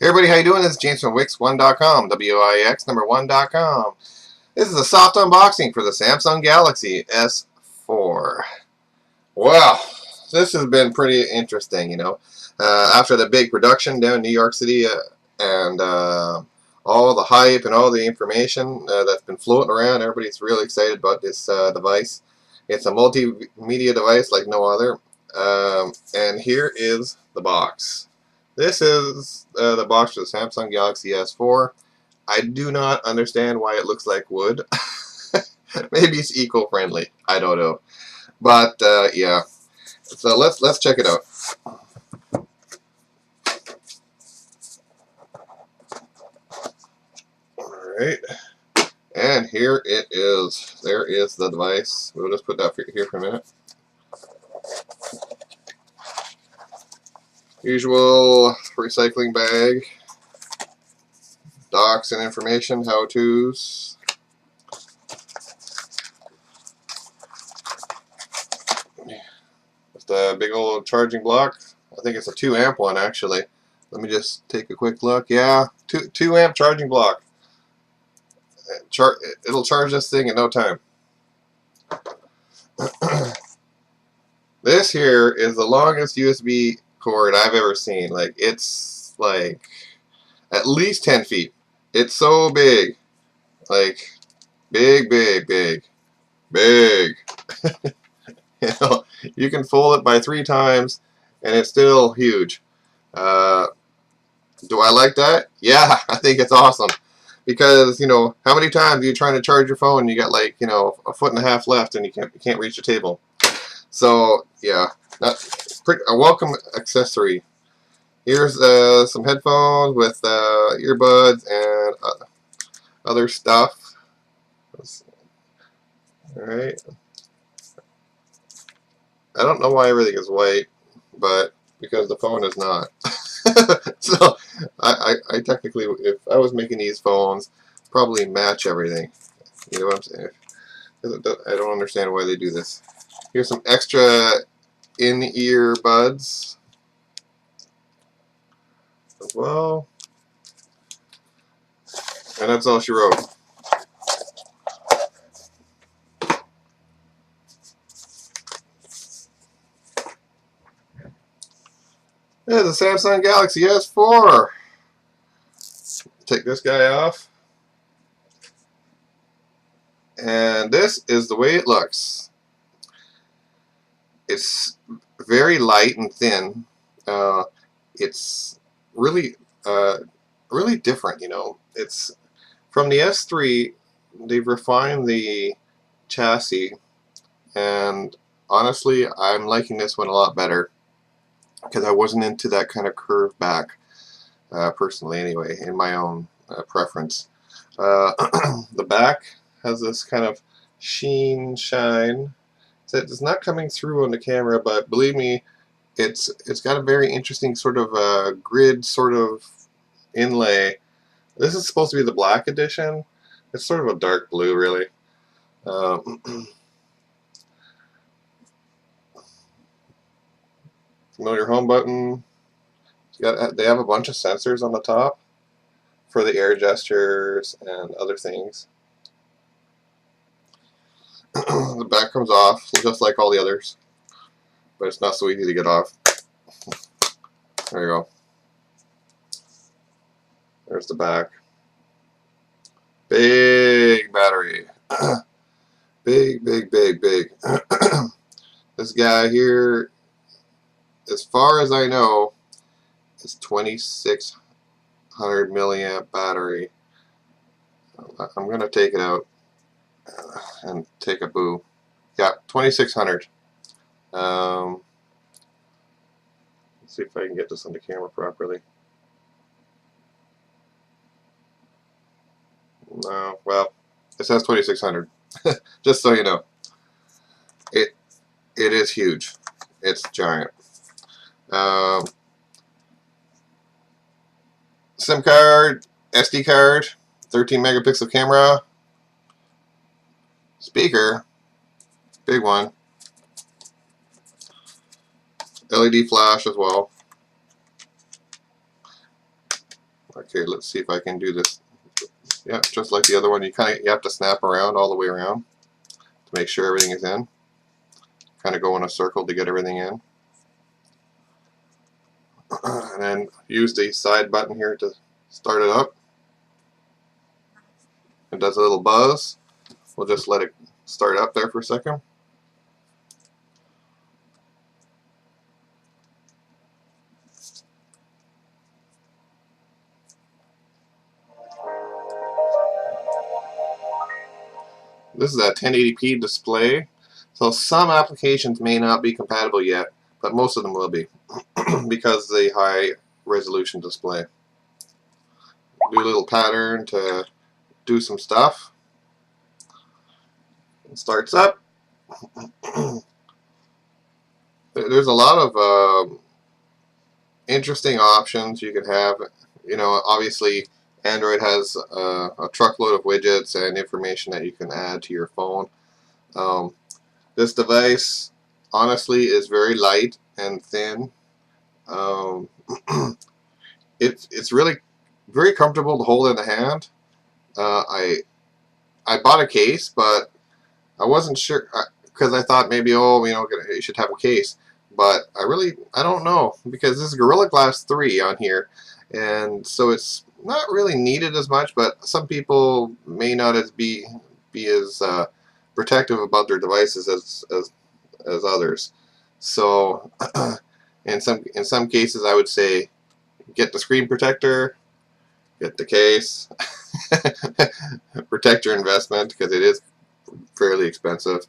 Everybody, how you doing? This is James from Wix1.com, W-I-X number 1.com. This is a soft unboxing for the Samsung Galaxy S4. Wow, this has been pretty interesting, you know. After the big production down in New York City and all the hype and all the information that's been floating around, everybody's really excited about this device. It's a multimedia device like no other. And here is the box. This is the box for the Samsung Galaxy S4. I do not understand why it looks like wood. Maybe it's eco-friendly. I don't know. But yeah. So let's check it out. Alright. And here it is. There is the device. We'll just put that here for a minute. Usual recycling bag, docs and information, how-tos. Just a big old charging block. I think it's a 2 amp one actually. Let me just take a quick look. Yeah, 2 amp charging block. It'll charge this thing in no time. This here is the longest USB cord I've ever seen. Like, it's like at least 10 feet. It's so big. Like, big. You know, you can fold it by 3 times and it's still huge. Do I like that? Yeah, I think it's awesome. Because, you know, how many times are you trying to charge your phone and you got, like, you know, a foot and a half left and you can't reach the table. So yeah, a welcome accessory. Here's some headphones with earbuds and other stuff. Alright. I don't know why everything is white, but because the phone is not. So I technically, if I was making these phones, probably match everything. You know what I'm saying? I don't understand why they do this. Here's some extra in-ear buds as well. And that's all she wrote. There's a Samsung Galaxy S4. Take this guy off. And this is the way it looks. It's very light and thin. It's really different, you know. It's from the S3. They've refined the chassis, and honestly, I'm liking this one a lot better because I wasn't into that kind of curved back, personally. Anyway, in my own preference, the back has this kind of shine. It's not coming through on the camera, but believe me, it's got a very interesting sort of grid sort of inlay. This is supposed to be the black edition. It's sort of a dark blue, really. Familiar home button. They have a bunch of sensors on the top for the air gestures and other things. The back comes off just like all the others, but it's not so easy to get off. There you go. There's the back. Big battery. Big. This guy here, as far as I know, is 2600 milliamp battery. I'm going to take it out and take a boo. Yeah, 2600. Let's see if I can get this on the camera properly. No, well, it says 2600. Just so you know, it is huge. It's giant. SIM card, SD card, 13 megapixel camera. Speaker, big one. LED flash as well. Okay, let's see if I can do this. Yeah, just like the other one, you have to snap around all the way around to make sure everything is in. Kind of go in a circle to get everything in. And then use the side button here to start it up. It does a little buzz. We'll just let it start up there for a second. This is a 1080p display, so some applications may not be compatible yet, but most of them will be because of the high resolution display. Do a little pattern to do some stuff. It starts up. There's a lot of interesting options you can have. You know, obviously Android has a truckload of widgets and information that you can add to your phone. This device honestly is very light and thin. It's really very comfortable to hold in the hand. I bought a case, but I wasn't sure because I thought maybe, oh, you know, you should have a case. But I don't know, because this is Gorilla Glass 3 on here, and so it's not really needed as much. But some people may not be as protective about their devices as others. So in some cases, I would say get the screen protector, get the case, protect your investment because it is fairly expensive.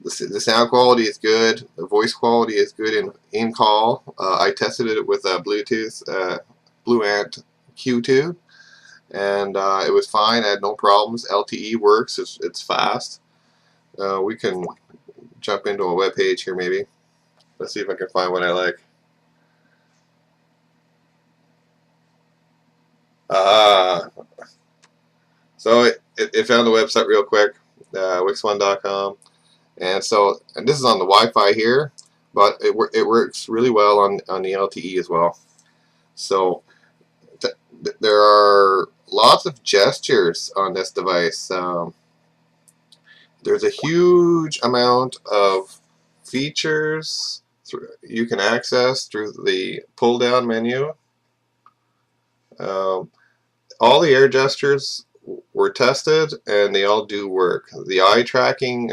The sound quality is good. The voice quality is good in call. I tested it with Bluetooth Blue Ant Q2, and it was fine. I had no problems. LTE works. It's fast. We can jump into a web page here maybe. Let's see if I can find what I like. So it found the website real quick, Wix1.com. And this is on the Wi-Fi here, but it works really well on the LTE as well. So there are lots of gestures on this device. There's a huge amount of features you can access through the pull-down menu. All the air gestures were tested, and they all do work. The eye tracking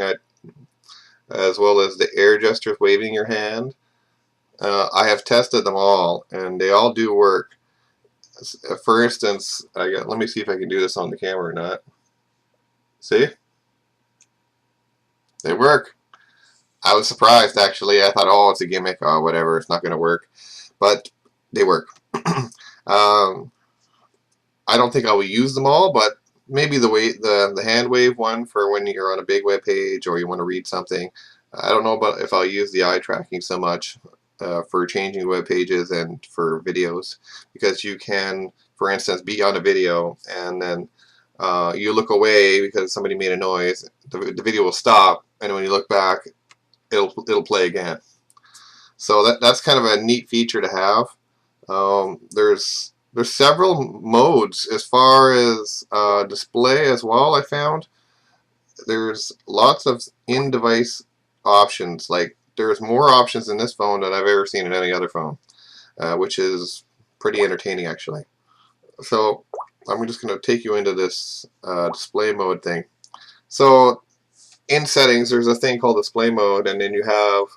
as well as the air gestures waving your hand. I have tested them all, and they all do work. For instance, let me see if I can do this on the camera or not. See? They work. I was surprised, actually. I thought, oh, it's a gimmick, or whatever, it's not going to work. But they work. I don't think I will use them all, but maybe the hand wave one for when you're on a big web page or you want to read something. I don't know about if I'll use the eye tracking so much for changing web pages and for videos, because you can, for instance, be on a video and then you look away because somebody made a noise. The video will stop, and when you look back, it'll play again. So that's kind of a neat feature to have. There's several modes as far as display as well. I found there's lots of in-device options. Like, there's more options in this phone than I've ever seen in any other phone, which is pretty entertaining, actually. So I'm just going to take you into this display mode thing. So in settings, there's a thing called display mode, and then you have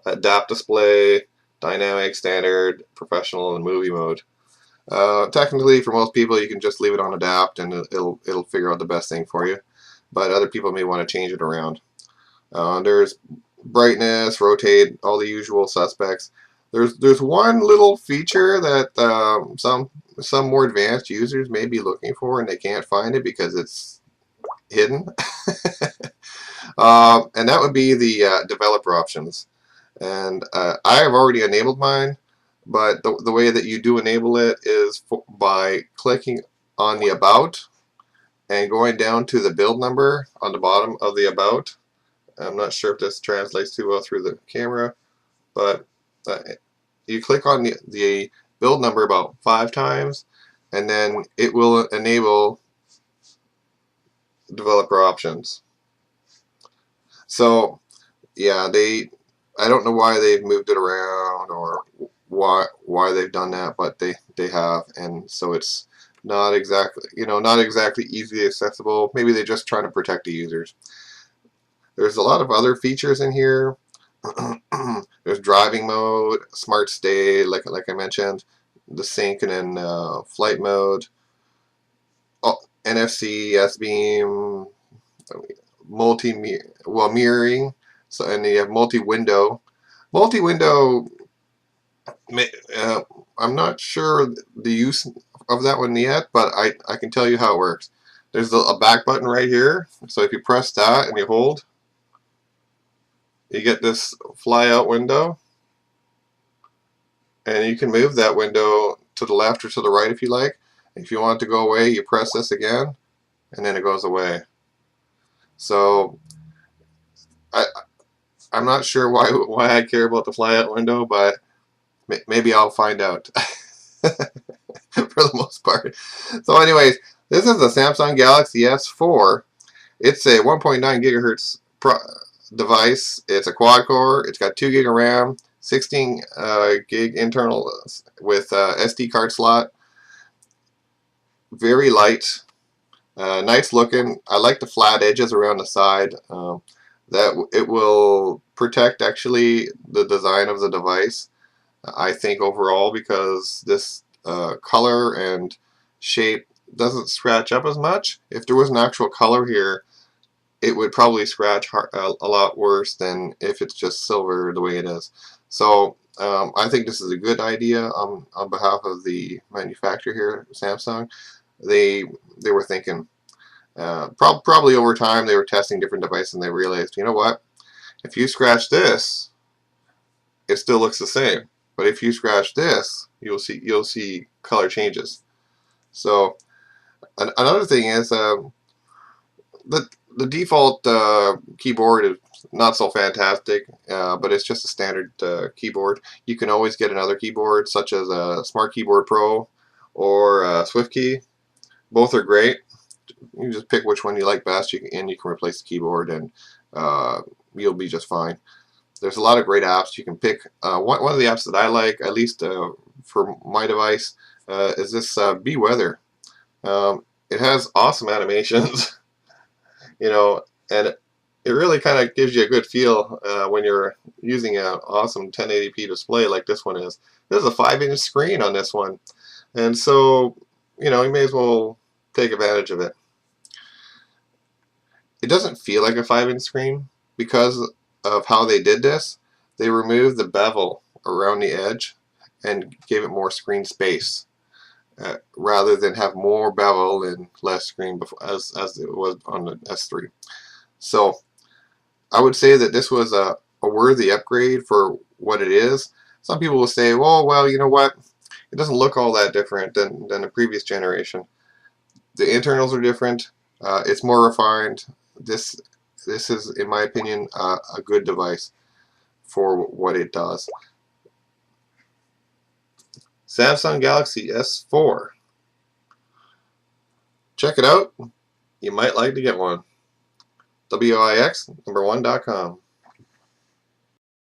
adapt display, dynamic, standard, professional, and movie mode. Technically, for most people, you can just leave it on adapt, and it'll figure out the best thing for you. But other people may want to change it around. There's brightness, rotate, all the usual suspects. There's one little feature that some more advanced users may be looking for, and they can't find it because it's hidden. And that would be the developer options. And I have already enabled mine. But the way that you do enable it is by clicking on the About and going down to the build number on the bottom of the About. I'm not sure if this translates too well through the camera, but you click on the build number about 5 times, and then it will enable developer options. So yeah, I don't know why they've moved it around or why they've done that, but they have, and so it's not exactly easily accessible. Maybe they're just trying to protect the users. There's a lot of other features in here. There's driving mode, smart stay, like I mentioned, the sync, and then flight mode, NFC, S-beam, mirroring. So, and you have multi-window. Multi-window, uh, I'm not sure the use of that one yet, but I can tell you how it works. There's a back button right here, so if you press that and you hold, you get this fly out window, and you can move that window to the left or to the right if you like. If you want it to go away, you press this again, and then it goes away. So I'm not sure why I care about the fly out window, but maybe I'll find out. For the most part. So anyways, this is the Samsung Galaxy S4. It's a 1.9 gigahertz device. It's a quad core. It's got 2 gig of RAM, 16 gig internal with SD card slot. Very light, nice looking. I like the flat edges around the side. That it will protect actually the design of the device, I think, overall, because this color and shape doesn't scratch up as much. If there was an actual color here, it would probably scratch a lot worse than if it's just silver the way it is. So I think this is a good idea on behalf of the manufacturer here, Samsung. They were thinking, probably over time they were testing different devices, and they realized, you know what, if you scratch this, it still looks the same. But if you scratch this, you'll see color changes. So another thing is the default keyboard is not so fantastic, but it's just a standard keyboard. You can always get another keyboard, such as a Smart Keyboard Pro or SwiftKey. Both are great. You just pick which one you like best, and you can replace the keyboard, and you'll be just fine. There's a lot of great apps you can pick. One of the apps that I like, at least for my device, is this Be Weather. It has awesome animations, and it really kind of gives you a good feel when you're using an awesome 1080p display like this one is. There's a 5-inch screen on this one, and so you may as well take advantage of it. It doesn't feel like a 5-inch screen because of how they did this. They removed the bevel around the edge and gave it more screen space, rather than have more bevel and less screen as it was on the S3. So I would say that this was a worthy upgrade for what it is. Some people will say, well, you know what? It doesn't look all that different than the previous generation. The internals are different. It's more refined. This is, in my opinion, a good device for what it does. Samsung Galaxy S4. Check it out. You might like to get one. WIX1.com.